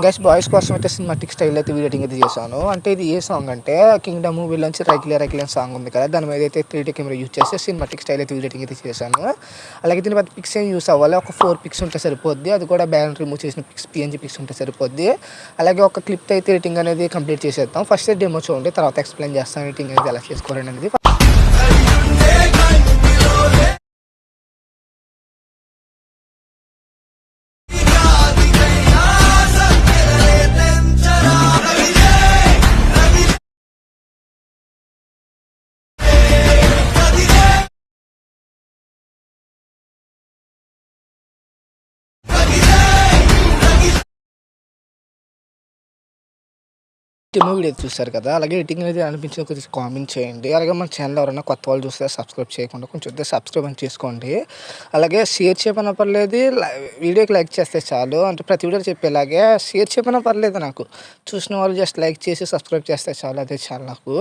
Guys boys కోసం అయితే cinematic style అయితే వీడియో ఎడిటింగ్ అయితే చేశాను. అంటే ఇది ఏ సాంగ్ అంటే కింగ్డమ్ మూవీలోంచి రైకిలే సాంగ్ ఉంది కదా, దాని మీద అయితే 3D కెమెరా యూజ్ చేసి సినిమాటిక్ స్టైల్ అయితే వీడియో ఎడిటింగ్ అయితే చేశాను. అలాగే దీని పెద్ద పిక్స్ ఏం యూస్ అవ్వాలి, ఒక 4 పిక్స్ ఉంటే సరిపోద్ది. అది కూడా బ్యాలెన్స్ రిమూవ్ చేసిన పిక్స్ PNG పిక్స్ ఉంటే సరిపోద్ది. అలాగే ఒక క్లిప్ అయితే ఎడిటింగ్ అనేది కంప్లీట్ చేసేద్దాం. ఫస్ట్ డెమో చూడండి, తర్వాత ఎక్స్ప్లెయిన్ చేస్తాను ఎడిటింగ్ అనేది ఎలా చేసుకోవాలని అనేది. డెమో వీడియో చూస్తారు కదా, అలాగే ఎడిటింగ్ అనేది అనిపించిన కొంచెం కామెంట్ చేయండి. అలాగే మన ఛానల్ ఎవరైనా కొత్త వాళ్ళు చూస్తే సబ్స్క్రైబ్ చేయకుండా కొంచెం సబ్స్క్రైబ్ అని చేసుకోండి. అలాగే షేర్ చేయమన్నా పర్లేదు, వీడియోకి లైక్ చేస్తే చాలు. అంటే ప్రతి వీడియో చెప్పేలాగే షేర్ చేయమన్నా పర్లేదు, నాకు చూసిన వాళ్ళు జస్ట్ లైక్ చేసి సబ్స్క్రైబ్ చేస్తే చాలు, అదే చాలు నాకు.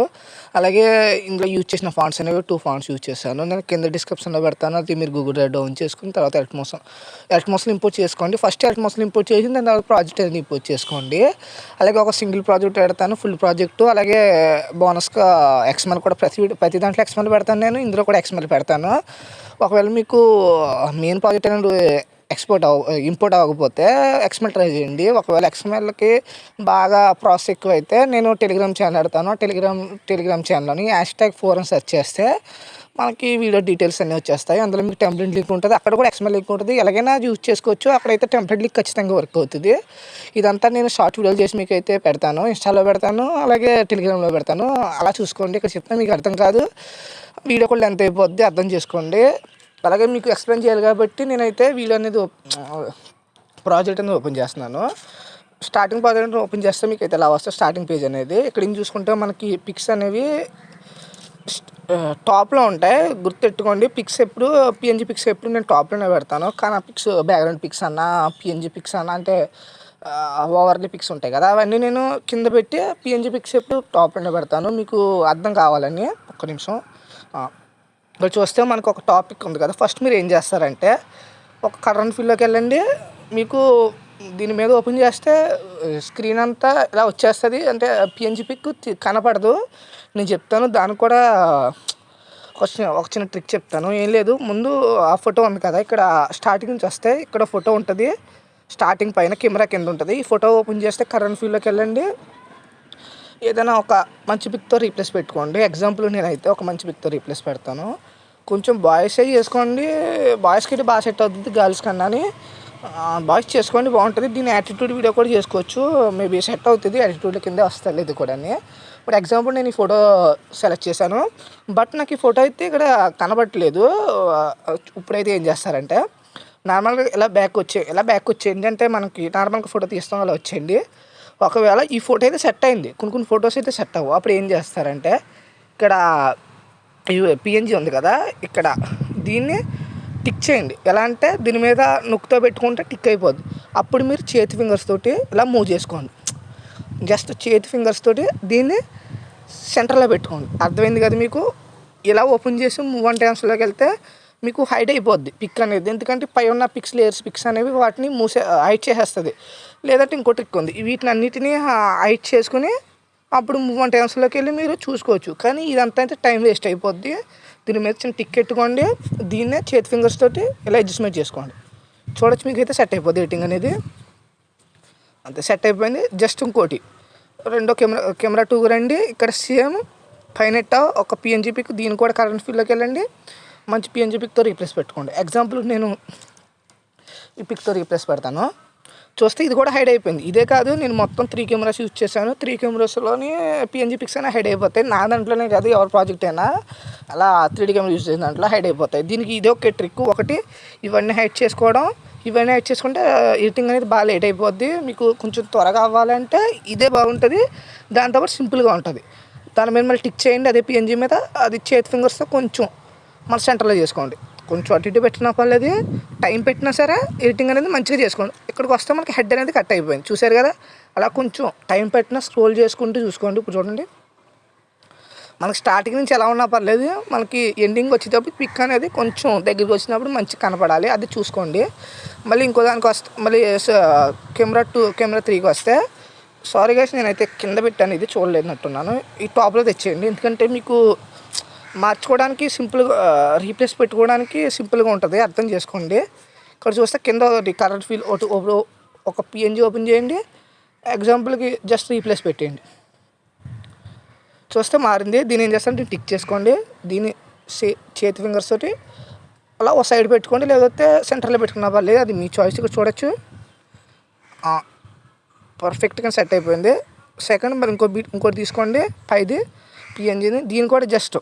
అలాగే ఇందులో యూజ్ చేసిన ఫాంట్స్ అనేవి 2 ఫాంట్స్ యూజ్ చేశాను. నేను కింద డిస్క్రిప్షన్లో పెడతాను, అది మీరు గూగుల్ డ్రైవ్ డౌన్ చేసుకుని తర్వాత ఎల్ట్మోస్లో ఇంపోర్ట్ చేసుకోండి. ఫస్ట్ ఎల్ట్మోస్లో ఇంపోర్ట్ చేసి దాని తర్వాత ప్రాజెక్ట్ అనేది ఇంపోర్ట్ చేసుకోండి. అలాగే ఒక సింగిల్ ప్రాజెక్ట్ ఫుల్ ప్రాజెక్టు, అలాగే బోనస్గా XML కూడా ప్రతి దాంట్లో XML పెడతాను. నేను ఇందులో కూడా XML పెడతాను. ఒకవేళ మీకు మెయిన్ ప్రాజెక్ట్ అనేది ఇంపోర్ట్ అవ్వకపోతే XML ట్రై చేయండి. ఒకవేళ XMLకి బాగా ప్రాసెస్ ఎక్కువ అయితే నేను టెలిగ్రామ్ ఛానల్ పెడతాను. టెలిగ్రామ్ ఛానల్లోని #4 అని సెర్చ్ చేస్తే మనకి వీడియో డీటెయిల్స్ అన్నీ వచ్చేస్తాయి. అందులో మీకు టెంప్లెట్ లింక్ ఉంటుంది, అక్కడ కూడా XML లింక్ ఉంటుంది. ఎలాగైనా యూజ్ చేసుకోవచ్చు. అక్కడైతే టెంప్లెట్ లింక్ ఖచ్చితంగా వర్క్ అవుతుంది. ఇదంతా నేను షార్ట్ వీడియోలు చేసి మీకు అయితే పెడతాను, ఇన్స్టాలో పెడతాను, అలాగే టెలిగ్రామ్లో పెడతాను. అలా చూసుకోండి. ఇక్కడ చెప్తే మీకు అర్థం కాదు, వీడియో కూడా లెంత్ అయిపోద్ది, అర్థం చేసుకోండి. అలాగే మీకు ఎక్స్ప్లెయిన్ చేయాలి కాబట్టి నేనైతే వీడియో అనేది ప్రాజెక్ట్ అనేది ఓపెన్ చేస్తున్నాను. స్టార్టింగ్ ప్రాజెక్ట్ ఓపెన్ చేస్తే మీకు అయితే ఇలా వస్తుంది స్టార్టింగ్ పేజ్ అనేది. ఇక్కడ చూసుకుంటే మనకి పిక్స్ అనేవి టాప్లో ఉంటాయి, గుర్తెట్టుకోండి. PNG పిక్స్ ఎప్పుడు నేను టాప్లోనే పెడతాను. కానీ ఆ పిక్స్ బ్యాక్గ్రౌండ్ పిక్స్ అన్న, PNG పిక్స్ అన్న, అంటే ఓవర్లీ పిక్స్ ఉంటాయి కదా, అవన్నీ నేను కింద పెట్టి PNG పిక్స్ ఎప్పుడు టాప్లోనే పెడతాను, మీకు అర్థం కావాలని. ఒక్క నిమిషం. ఇక్కడ చూస్తే మనకు ఒక టాపిక్ ఉంది కదా, ఫస్ట్ మీరు ఏం చేస్తారంటే ఒక కరెంట్ ఫీల్డ్లోకి వెళ్ళండి. మీకు దీని మీద ఓపెన్ చేస్తే స్క్రీన్ అంతా ఇలా వచ్చేస్తుంది, అంటే PNG పిక్ కనపడదు. నేను చెప్తాను, దానికి కూడా ఒక చిన్న ట్రిక్ చెప్తాను. ఏం లేదు, ముందు ఆ ఫోటో ఉంది కదా, ఇక్కడ స్టార్టింగ్ నుంచి వస్తే ఇక్కడ ఫోటో ఉంటుంది, స్టార్టింగ్ పైన కెమెరా కింద ఉంటుంది. ఈ ఫోటో ఓపెన్ చేస్తే కరెంట్ ఫీల్డ్లోకి వెళ్ళండి. ఏదైనా ఒక మంచి పిక్తో రీప్లేస్ పెట్టుకోండి. ఎగ్జాంపుల్ నేనైతే ఒక మంచి పిక్తో రీప్లేస్ పెడతాను. కొంచెం బాయ్స్ చేసుకోండి, బాయ్స్కి అయితే బాగా సెట్ అవుతుంది, గర్ల్స్ కన్నా. బాయ్స్ చేసుకోండి, బాగుంటుంది. దీని యాటిట్యూడ్ వీడియో కూడా చేసుకోవచ్చు, మేబీ సెట్ అవుతుంది. యాటిట్యూడ్ కింద వస్తుంది ఇది కూడా. ఇప్పుడు ఎగ్జాంపుల్ నేను ఈ ఫోటో సెలెక్ట్ చేశాను, బట్ నాకు ఈ ఫోటో అయితే ఇక్కడ కనబడట్లేదు. ఇప్పుడైతే ఏం చేస్తారంటే నార్మల్గా ఇలా బ్యాక్ వచ్చేయండి. అంటే మనకి నార్మల్గా ఫోటో తీస్తాం అలా వచ్చేయండి. ఒకవేళ ఈ ఫోటో అయితే సెట్ అయింది, కొన్ని ఫొటోస్ అయితే సెట్ అవ్వవు. అప్పుడు ఏం చేస్తారంటే ఇక్కడ PNG ఉంది కదా, ఇక్కడ దీన్ని టిక్ చేయండి. ఎలా అంటే దీని మీద నొక్కుతో పెట్టుకుంటే టిక్ అయిపోద్ది. అప్పుడు మీరు చేతి ఫింగర్స్ తోటి ఇలా మూవ్ చేసుకోండి. జస్ట్ చేతి ఫింగర్స్ తోటి దీన్ని సెంటర్లో పెట్టుకోండి. అర్థమైంది కదా మీకు? ఇలా ఓపెన్ చేసి మూవ్ అండ్ ట్యాన్స్లోకి వెళ్తే మీకు హైడ్ అయిపోద్ది పిక్ అనేది. ఎందుకంటే పై ఉన్న లేయర్స్ పిక్స్ అనేవి వాటిని హైడ్ చేసేస్తుంది. లేదంటే ఇంకో ట్రిక్ ఉంది, వీటిని అన్నిటినీ హైడ్ చేసుకుని అప్పుడు మూవ్ అండ్ ట్యాన్స్లోకి వెళ్ళి మీరు చూసుకోవచ్చు. కానీ ఇదంతా అయితే టైం వేస్ట్ అయిపోద్ది. దీని మీద చిన్న టిక్ పెట్టుకోండి, దీన్నే చేతి ఫింగర్స్ తోటి ఇలా అడ్జస్ట్మెంట్ చేసుకోండి. చూడొచ్చు, మీకు అయితే సెట్ అయిపోద్ది ఎడిటింగ్ అనేది. అంతే, సెట్ అయిపోయింది. జస్ట్ ఇంకోటి రెండో కెమెరా 2 రండి. ఇక్కడ సేమ్ పైన ఒక PNG పిక్, దీన్ని కూడా కరెంట్ ఫీల్డ్లోకి వెళ్ళండి, మంచి PNG పిక్తో రీప్లేస్ పెట్టుకోండి. ఎగ్జాంపుల్ నేను ఈ పిక్తో రీప్లేస్ పెడతాను. చూస్తే ఇది కూడా హైడ్ అయిపోయింది. ఇదే కాదు, నేను మొత్తం 3 కెమెరాస్ యూజ్ చేశాను. 3 కెమెరాస్లోని PNG పిక్స్ అయినా హైడ్ అయిపోతాయి. నా దాంట్లోనే కాదు, ఎవరి ప్రాజెక్ట్ అయినా అలా 3D కెమెరా యూజ్ చేసిన దాంట్లో హైడ్ అయిపోతాయి. దీనికి ఇదే ఒక ట్రిక్. ఒకటి ఇవన్నీ హైడ్ చేసుకోవడం, ఇవన్నీ హైడ్ చేసుకుంటే ఎడిటింగ్ అనేది బాగా లేట్ అయిపోద్ది. మీకు కొంచెం త్వరగా అవ్వాలంటే ఇదే బాగుంటుంది, దాంతోపాటు సింపుల్గా ఉంటుంది. దాని మీద మళ్ళీ టిక్ చేయండి, అదే PNG మీద. అది చేతి ఫింగర్స్తో కొంచెం మన సెంటర్లో చేసుకోండి. కొంచెం అటు ఇటు పెట్టినా పర్లేదు, టైం పెట్టినా సరే ఎడిటింగ్ అనేది మంచిగా చేసుకోండి. ఇక్కడికి వస్తే మనకి హెడ్ అనేది కట్ అయిపోయింది, చూసారు కదా. అలా కొంచెం టైం పెట్టినా స్క్రోల్ చేసుకుంటూ చూసుకోండి. ఇప్పుడు చూడండి, మనకి స్టార్టింగ్ నుంచి ఎలా ఉన్నా పర్లేదు, మనకి ఎండింగ్ వచ్చేటప్పుడు పిక్ అనేది కొంచెం దగ్గరికి వచ్చినప్పుడు మంచిగా కనపడాలి, అది చూసుకోండి. మళ్ళీ ఇంకో దానికి వస్తే మళ్ళీ కెమెరా 3కి వస్తే, సారీ గైస్ నేనైతే కింద పెట్టాను, ఇది చూడలేనట్టున్నాను. ఈ టాప్లో తెచ్చేయండి, ఎందుకంటే మీకు మార్చుకోవడానికి సింపుల్గా, రీప్లేస్ పెట్టుకోవడానికి సింపుల్గా ఉంటుంది, అర్థం చేసుకోండి. ఇక్కడ చూస్తే కింద ఒకటి కలర్ ఫీల్ ఒక పిఎన్జీ ఓపెన్ చేయండి, ఎగ్జాంపుల్కి జస్ట్ రీప్లేస్ పెట్టేయండి, చూస్తే మారింది. దీన్ని ఏం చేస్తారంటే టిక్ చేసుకోండి, దీన్ని చేతి ఫింగర్స్ తోటి అలా ఒక సైడ్ పెట్టుకోండి, లేకపోతే సెంటర్లో పెట్టుకున్నా పర్లేదు, అది మీ చాయిస్. ఇక్కడ చూడొచ్చు పర్ఫెక్ట్గా సెట్ అయిపోయింది. సెకండ్ మరి ఇంకోటి తీసుకోండి, పైది పిఎన్జీని, దీన్ని కూడా జస్ట్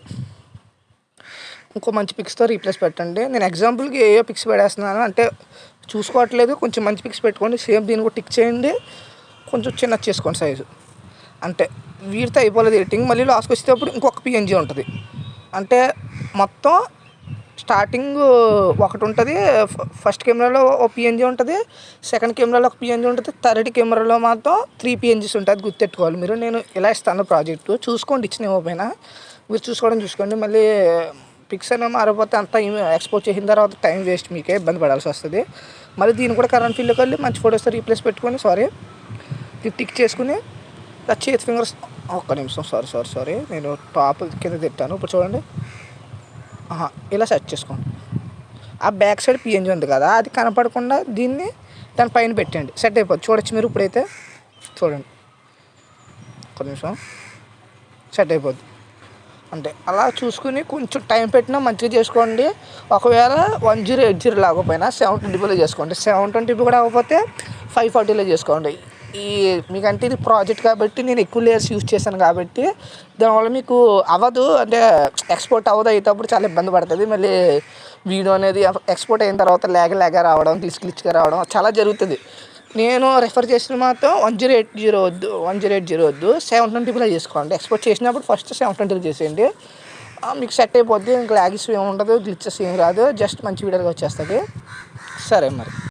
ఇంకో మంచి పిక్స్తో రీప్లేస్ పెట్టండి. నేను ఎగ్జాంపుల్కి ఏ పిక్స్ పెడేస్తున్నాను అంటే చూసుకోవట్లేదు, కొంచెం మంచి పిక్స్ పెట్టుకోండి. సేమ్ దీన్ని కూడా టిక్ చేయండి, కొంచెం చిన్నది చేసుకోండి సైజు, అంటే వీటితో అయిపోలేదు ఎడిటింగ్. మళ్ళీ లాస్ట్కి వచ్చేటప్పుడు ఇంకొక పిఎన్జీ ఉంటుంది, అంటే మొత్తం స్టార్టింగ్ ఒకటి ఉంటుంది, ఫస్ట్ కెమెరాలో ఒక పిఎన్జీ ఉంటుంది, సెకండ్ కెమెరాలో ఒక పిఎన్జీ ఉంటుంది, థర్డ్ కెమెరాలో మాత్రం 3 పిఎన్జీస్ ఉంటుంది, అది గుర్తెట్టుకోవాలి మీరు. నేను ఇలా ఇస్తాను ప్రాజెక్టు, చూసుకోండి, ఇచ్చిన ఇవ్వకపోయినా మీరు చూసుకోండి. మళ్ళీ పిక్స్ అనేవి మారిపోతే అంతా ఎక్స్పోర్ట్ చేసిన తర్వాత టైం వేస్ట్, మీకే ఇబ్బంది పడాల్సి వస్తుంది. మళ్ళీ దీన్ని కూడా కరెంట్ ఫీల్డ్కి వెళ్ళి మంచి ఫోటోస్తో రీప్లేస్ పెట్టుకొని, ఇది టిక్ చేసుకుని చేతి ఫింగర్స్, ఒక్క నిమిషం, సారీ నేను టాప్ కింద తిట్టాను. ఇప్పుడు చూడండి, ఇలా సెట్ చేసుకోండి. ఆ బ్యాక్ సైడ్ పిఎన్జీ ఉంది కదా, అది కనపడకుండా దీన్ని దాని పైన పెట్టండి, సెట్ అయిపోద్ది. చూడొచ్చు మీరు, ఇప్పుడైతే చూడండి, ఒక్క నిమిషం, సెట్ అయిపోద్ది. అంటే అలా చూసుకుని కొంచెం టైం పెట్టినా మంచిగా చేసుకోండి. ఒకవేళ 1080 లేకపోయినా 720లో చేసుకోండి, 720 కూడా అవ్వకపోతే 540లో చేసుకోండి. మీకంటే ఇది ప్రాజెక్ట్ కాబట్టి నేను ఎక్కువ లేయర్స్ యూజ్ చేశాను కాబట్టి దానివల్ల మీకు అవ్వదు, అంటే ఎక్స్పోర్ట్ అవ్వదు, అయ్యేటప్పుడు చాలా ఇబ్బంది పడుతుంది. మళ్ళీ వీడియో అనేది ఎక్స్పోర్ట్ అయిన తర్వాత ల్యాగ్ రావడం, గ్లిచ్గా రావడం చాలా జరుగుతుంది. నేను రెఫర్ చేసిన మాత్రం 1080 వద్దు, 720లో చేసుకోండి. ఎక్స్పోర్ట్ చేసినప్పుడు ఫస్ట్ 720లో చేసేయండి, మీకు సెట్ అయిపోద్ది. ఇంకా ల్యాగ్ ఇష్యూ ఏమి ఉండదు, గ్లిచెస్ ఏం రాదు, జస్ట్ మంచి వీడియోగా వచ్చేస్తుంది. సరే మరి.